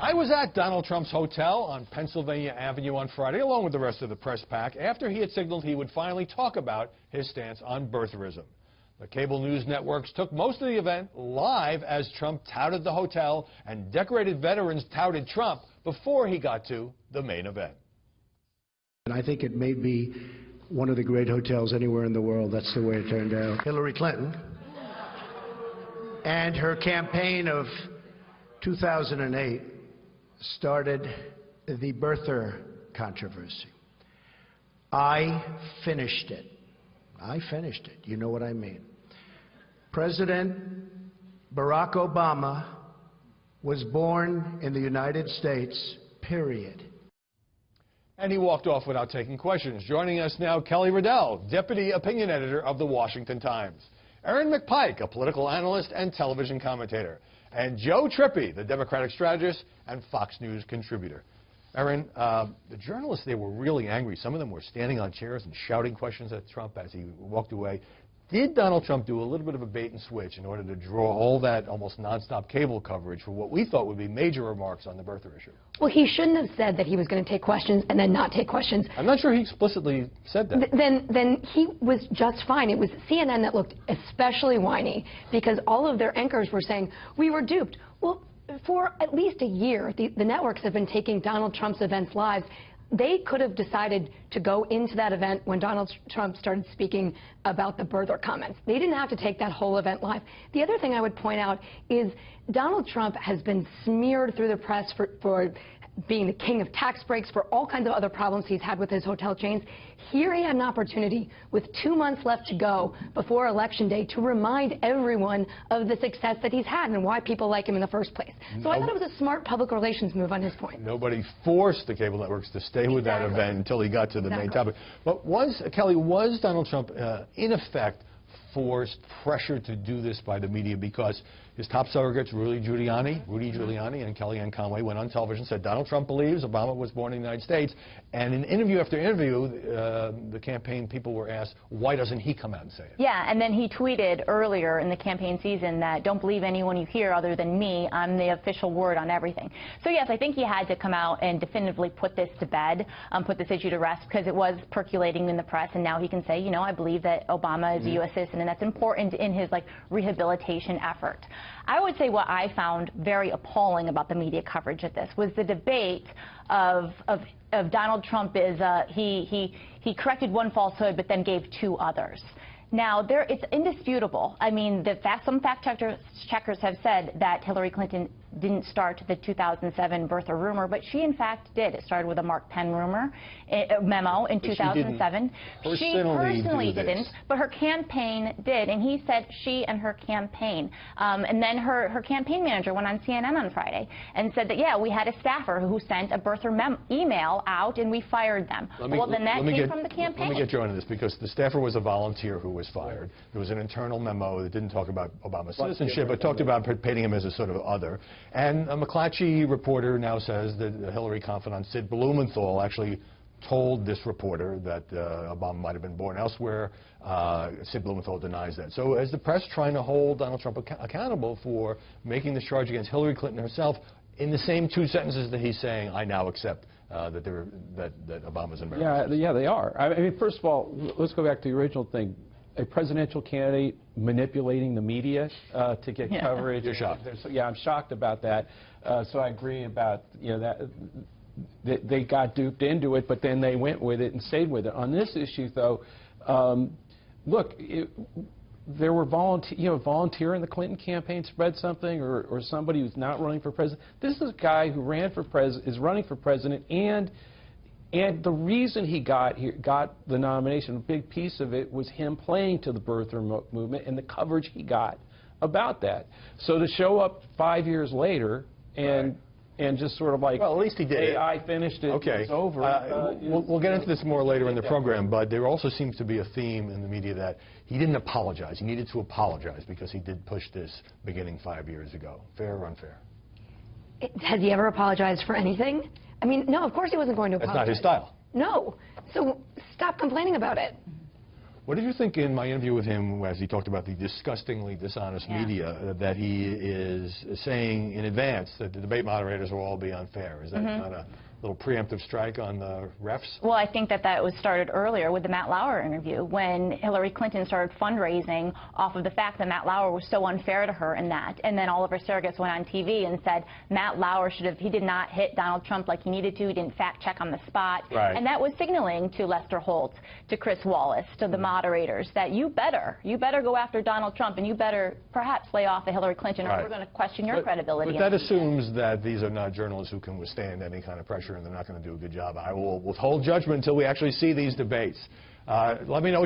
I was at Donald Trump's hotel on Pennsylvania Avenue on Friday, along with the rest of the press pack, after he had signaled he would finally talk about his stance on birtherism. The cable news networks took most of the event live as Trump touted the hotel and decorated veterans touted Trump before he got to the main event. And I think it may be one of the great hotels anywhere in the world. That's the way it turned out. Hillary Clinton and her campaign of 2008 started the birther controversy. I finished it. You know what I mean. President Barack Obama was born in the United States, period. And he walked off without taking questions. Joining us now, Kelly Riddell, Deputy Opinion Editor of The Washington Times. Erin McPike, a political analyst and television commentator. And Joe Trippi, the Democratic strategist and Fox News contributor. Erin, the journalists there were really angry. Some of them were standing on chairs and shouting questions at Trump as he walked away. Did Donald Trump do a little bit of a bait and switch in order to draw all that almost nonstop cable coverage for what we thought would be major remarks on the birther issue? Well, he shouldn't have said that he was going to take questions and then not take questions. I'm not sure he explicitly said that. Then he was just fine. It was CNN that looked especially whiny because all of their anchors were saying, we were duped. Well, for at least a year, the networks have been taking Donald Trump's events live. They could have decided to go into that event when Donald Trump started speaking about the birther comments. They didn't have to take that whole event live. The other thing I would point out is Donald Trump has been smeared through the press for being the king of tax breaks, for all kinds of other problems he's had with his hotel chains. Here he had an opportunity with 2 months left to go before Election Day to remind everyone of the success that he's had and why people like him in the first place. So I thought it was a smart public relations move on his point. Nobody forced the cable networks to stay with that event until he got to the main topic. But Kelly, was Donald Trump, in effect, forced, pressured to do this by the media because his top surrogates, Rudy Giuliani and Kellyanne Conway, went on television and said Donald Trump believes Obama was born in the United States. And in interview after interview, the campaign people were asked, why doesn't he come out and say it? Yeah, and then he tweeted earlier in the campaign season that don't believe anyone you hear other than me. I'm the official word on everything. So yes, I think he had to come out and definitively put this to bed, put this issue to rest, because it was percolating in the press, and now he can say, you know, I believe that Obama is a U.S. citizen, and that's important in his rehabilitation effort. I would say what I found very appalling about the media coverage of this was the debate of Donald Trump is he corrected one falsehood but then gave 2 others. Now, it's indisputable. I mean, some fact checkers have said that Hillary Clinton didn't start the 2007 birther rumor, but she, in fact, did. It started with a Mark Penn memo in 2007. She personally didn't, but her campaign did, and he said she and her campaign. And then her campaign manager went on CNN on Friday and said that, yeah, we had a staffer who sent a birther email out, and we fired them. Well, then that came from the campaign. Let me get you into this, because the staffer was a volunteer who was fired. There was an internal memo that didn't talk about Obama's citizenship, but talked about painting him as a sort of other. And a McClatchy reporter now says that Hillary confidant Sid Blumenthal actually told this reporter that Obama might have been born elsewhere. Sid Blumenthal denies that. So is the press trying to hold Donald Trump accountable for making this charge against Hillary Clinton herself in the same 2 sentences that he's saying, I now accept that Obama's in America? Yeah, they are. I mean, first of all, let's go back to the original thing. A presidential candidate manipulating the media to get coverage. You're shocked. Yeah, I'm shocked about that. So I agree about, you know, that they got duped into it, but then they went with it and stayed with it. On this issue, though, look, there were volunteer in the Clinton campaign spread something, or somebody who's not running for president. This is a guy who ran for is running for president, and the reason he got the nomination, a big piece of it, was him playing to the birther movement and the coverage he got about that. So to show up 5 years later and just sort of like, well, at least he did. Hey, I finished it. Okay. It's over. We'll get into this more later in the program, but there also seems to be a theme in the media that he didn't apologize. He needed to apologize because he did push this beginning 5 years ago. Fair or unfair? Has he ever apologized for anything? I mean, no, of course he wasn't going to apologize. That's not his style. No. So stop complaining about it. What did you think in my interview with him, as he talked about the disgustingly dishonest media, that he is saying in advance that the debate moderators will all be unfair? Is that not a little preemptive strike on the refs? Well, I think that was started earlier with the Matt Lauer interview, when Hillary Clinton started fundraising off of the fact that Matt Lauer was so unfair to her in that. And then all of her surrogates went on TV and said Matt Lauer he did not hit Donald Trump like he needed to. He didn't fact check on the spot. Right. And that was signaling to Lester Holt, to Chris Wallace, to the moderators that you better go after Donald Trump, and you better perhaps lay off of Hillary Clinton, or we're going to question your credibility. But that assumes that these are not journalists who can withstand any kind of pressure, and they're not going to do a good job. I will withhold judgment until we actually see these debates. Let me know what